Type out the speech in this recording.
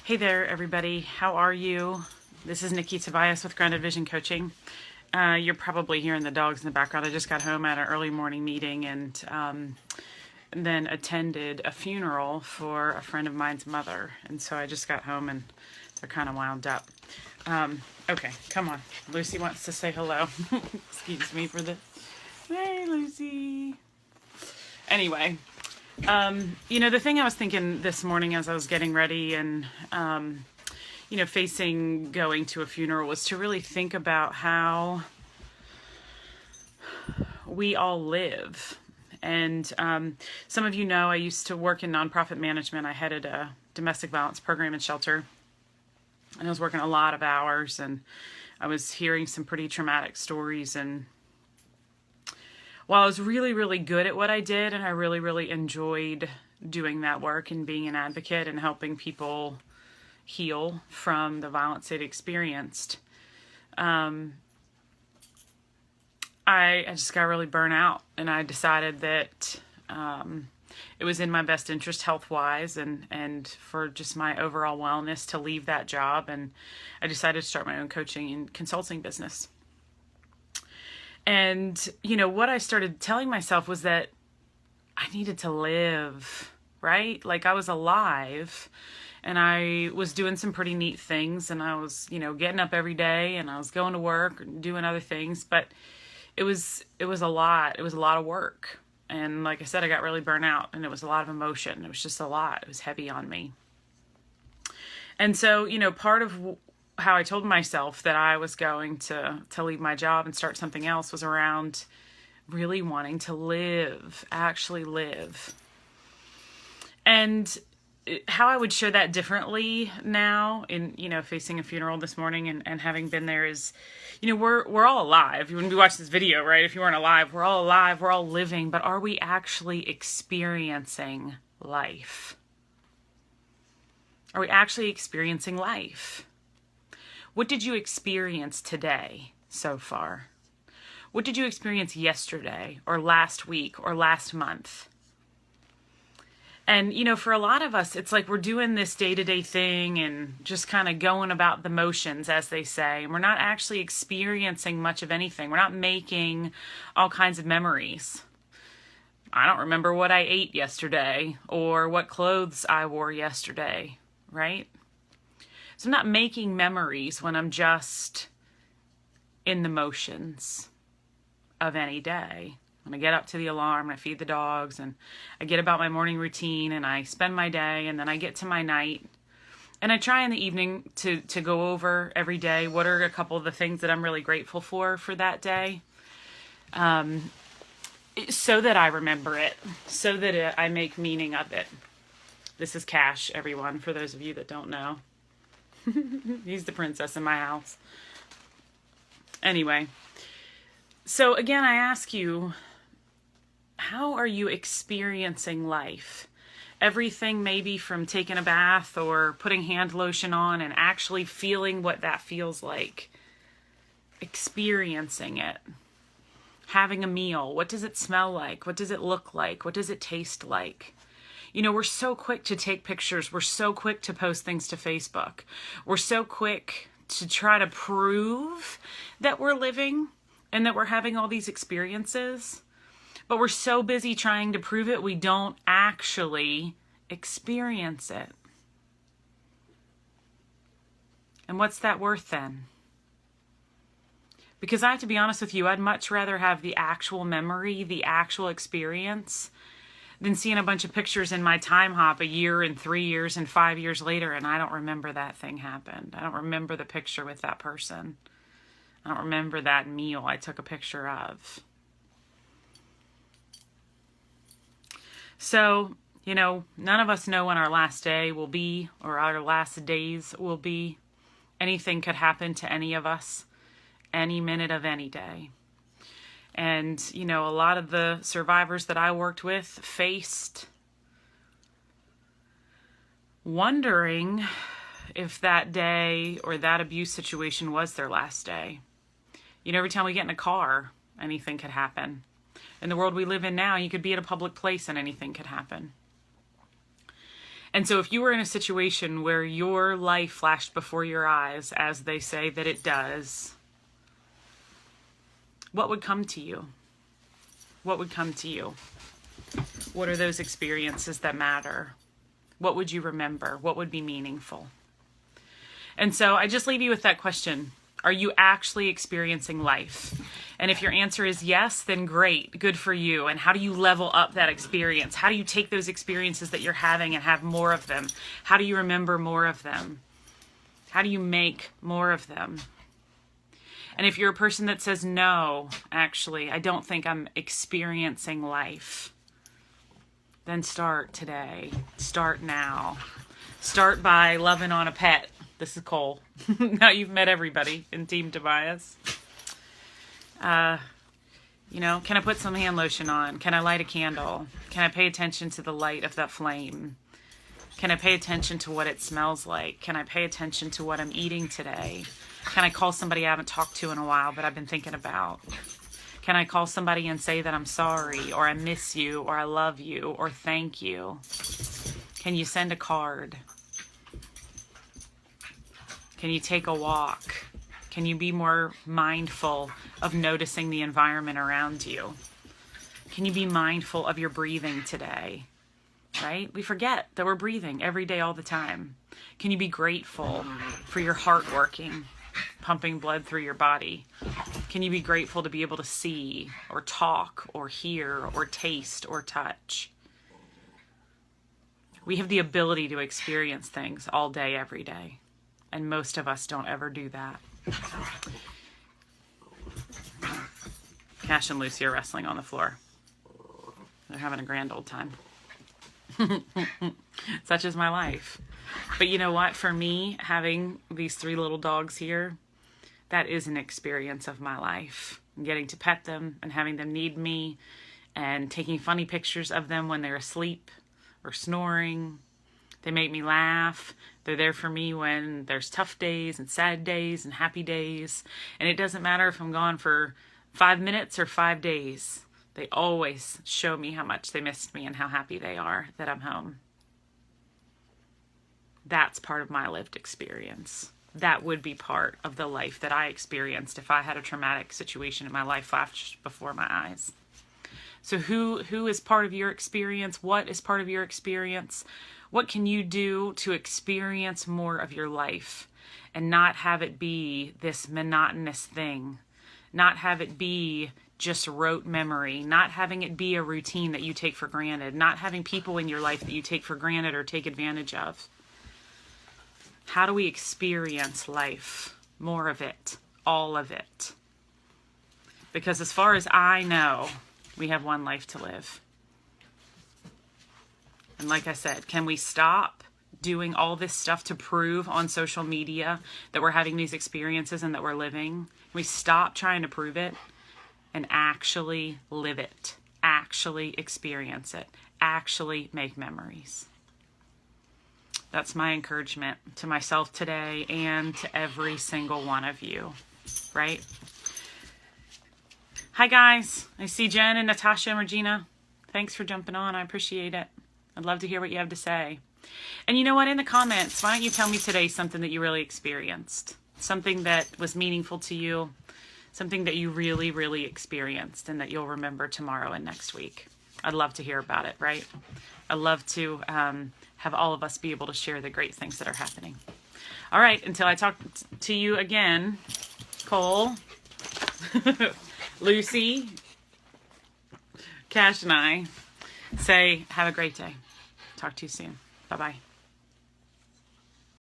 Hey there, everybody. How are you? This is Nikki Tobias with Grounded Vision Coaching. You're probably hearing the dogs in the background. I just got home at an early morning meeting and then attended a funeral for a friend of mine's mother. And so I just got home and they're kind of wound up. Okay, come on. Lucy wants to say hello. Excuse me for this. Hey, Lucy. Anyway, the thing I was thinking this morning as I was getting ready and, facing going to a funeral was to really think about how we all live. And some of you know I used to work in nonprofit management. I headed a domestic violence program and shelter. And I was working a lot of hours and I was hearing some pretty traumatic stories. And while I was really, really good at what I did and I really, really enjoyed doing that work and being an advocate and helping people heal from the violence they'd experienced, I just got really burnt out, and I decided that it was in my best interest health-wise and for just my overall wellness to leave that job, and I decided to start my own coaching and consulting business. And, what I started telling myself was that I needed to live, right? Like I was alive and I was doing some pretty neat things, and I was, getting up every day and I was going to work and doing other things, but it was a lot. It was a lot of work. And like I said, I got really burnt out and it was a lot of emotion. It was just a lot. It was heavy on me. And so, part of how I told myself that I was going to leave my job and start something else was around really wanting to live, actually live. And how I would share that differently now in, facing a funeral this morning and having been there is, we're all alive. When we watch this video, right? If you weren't alive, we're all alive, we're all living, but are we actually experiencing life? Are we actually experiencing life? What did you experience today so far? What did you experience yesterday or last week or last month? And, for a lot of us, it's like we're doing this day-to-day thing and just kind of going about the motions, as they say. And we're not actually experiencing much of anything. We're not making all kinds of memories. I don't remember what I ate yesterday or what clothes I wore yesterday, right? So I'm not making memories when I'm just in the motions of any day. When I get up to the alarm, I feed the dogs, and I get about my morning routine, and I spend my day, and then I get to my night. And I try in the evening to go over every day what are a couple of the things that I'm really grateful for that day, so that I remember it, so that I make meaning of it. This is Cash, everyone, for those of you that don't know. He's the princess in my house. Anyway, so again, I ask you, how are you experiencing life? Everything maybe from taking a bath or putting hand lotion on and actually feeling what that feels like. Experiencing it. Having a meal. What does it smell like? What does it look like? What does it taste like? We're so quick to take pictures. We're so quick to post things to Facebook. We're so quick to try to prove that we're living and that we're having all these experiences. But we're so busy trying to prove it, we don't actually experience it. And what's that worth then? Because I have to be honest with you, I'd much rather have the actual memory, the actual experience, than seeing a bunch of pictures in my time hop a year and 3 years and 5 years later, and I don't remember that thing happened. I don't remember the picture with that person. I don't remember that meal I took a picture of. So, none of us know when our last day will be or our last days will be. Anything could happen to any of us any minute of any day. And, a lot of the survivors that I worked with faced wondering if that day or that abuse situation was their last day. Every time we get in a car, anything could happen. In the world we live in now, you could be at a public place and anything could happen. And so if you were in a situation where your life flashed before your eyes, as they say that it does, what would come to you? What would come to you? What are those experiences that matter? What would you remember? What would be meaningful? And so I just leave you with that question. Are you actually experiencing life? And if your answer is yes, then great, good for you. And how do you level up that experience? How do you take those experiences that you're having and have more of them? How do you remember more of them? How do you make more of them? And if you're a person that says, no, actually, I don't think I'm experiencing life, then start today. Start now. Start by loving on a pet. This is Cole. Now you've met everybody in Team Tobias. You know, can I put some hand lotion on? Can I light a candle? Can I pay attention to the light of that flame? Can I pay attention to what it smells like? Can I pay attention to what I'm eating today? Can I call somebody I haven't talked to in a while but I've been thinking about? Can I call somebody and say that I'm sorry, or I miss you, or I love you, or thank you? Can you send a card? Can you take a walk? Can you be more mindful of noticing the environment around you? Can you be mindful of your breathing today? Right? We forget that we're breathing every day, all the time. Can you be grateful for your heart working, pumping blood through your body? Can you be grateful to be able to see, or talk, or hear, or taste, or touch? We have the ability to experience things all day, every day. And most of us don't ever do that. Cash and Lucy are wrestling on the floor. They're having a grand old time. Such is my life. But you know what? For me, having these 3 little dogs here, that is an experience of my life. And getting to pet them and having them need me and taking funny pictures of them when they're asleep or snoring. They make me laugh. They're there for me when there's tough days and sad days and happy days. And it doesn't matter if I'm gone for 5 minutes or 5 days. They always show me how much they missed me and how happy they are that I'm home. That's part of my lived experience. That would be part of the life that I experienced if I had a traumatic situation in my life flash before my eyes. So who is part of your experience? What is part of your experience? What can you do to experience more of your life and not have it be this monotonous thing? Not have it be just rote memory, not having it be a routine that you take for granted, not having people in your life that you take for granted or take advantage of. How do we experience life? More of it, all of it. Because as far as I know, we have one life to live. And like I said, can we stop doing all this stuff to prove on social media that we're having these experiences and that we're living? Can we stop trying to prove it and actually live it, actually experience it, actually make memories? That's my encouragement to myself today and to every single one of you, right? Hi guys, I see Jen and Natasha and Regina. Thanks for jumping on, I appreciate it. I'd love to hear what you have to say. And you know what, in the comments, why don't you tell me today something that you really experienced? Something that was meaningful to you, something that you really, really experienced and that you'll remember tomorrow and next week. I'd love to hear about it, right? I'd love to have all of us be able to share the great things that are happening. All right, until I talk to you again, Cole, Lucy, Cash, and I say have a great day. Talk to you soon. Bye-bye.